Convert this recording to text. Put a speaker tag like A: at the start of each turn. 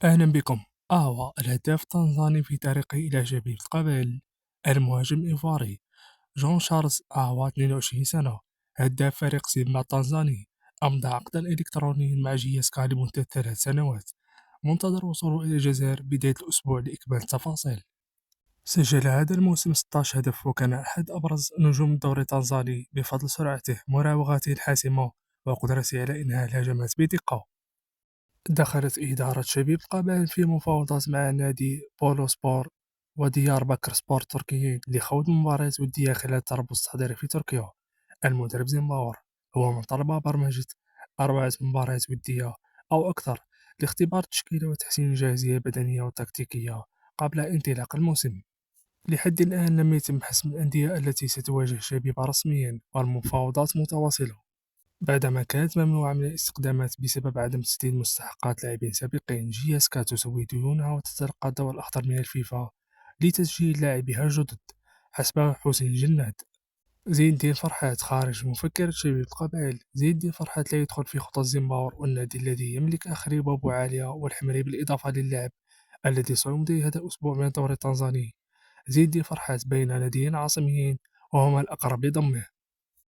A: أهلا بكم. هو الهداف التنزاني في طريقه إلى شبيبة القبائل، المهاجم الإيفواري جون شارلز أهوا 22 سنة، هداف فريق سيمبا التنزاني. أمضى عقدا إلكترونيا مع جياسكا لمدة 3 سنوات، منتظر وصوله إلى الجزائر بداية الأسبوع لإكمال التفاصيل. سجل هذا الموسم 16 هدف، وكان أحد أبرز نجوم الدوري التنزاني بفضل سرعته، مراوغاته الحاسمة، وقدرته على إنهاء الهجمات بدقة. دخلت إدارة شبيب القبائل في مفاوضات مع نادي بولو سبور وديار بكر سبور تركي لخوض مباريات ودية خلال التربص التحضيري في تركيا. المدرب زيمباور هو من طلب برمجة 4 مباريات ودية أو أكثر لاختبار التشكيلة وتحسين الجاهزية البدنية والتكتيكية قبل انطلاق الموسم. لحد الآن لم يتم حسم الأندية التي ستواجه شبيبة رسميا، والمفاوضات متواصلة بعدما كانت ممنوعة من الاستخدامات بسبب عدم تسديد مستحقات لاعبين سابقين. جياسكا تسوي ديونها وتتلقى الضوء الأخضر من الفيفا لتسجيل لاعبيها الجدد. حسب حسين جناد، زين الدين فرحات خارج مفكرة شبيبة القبائل. زين الدين فرحات لا يدخل في خطط زيمباور، والنادي الذي يملك أخري بابو عالية والحمري، بالإضافة للاعب الذي سيمضي هذا الأسبوع من الدوري التنزاني. زين الدين فرحات بين ناديين عاصميين وهما الأقرب لضمه.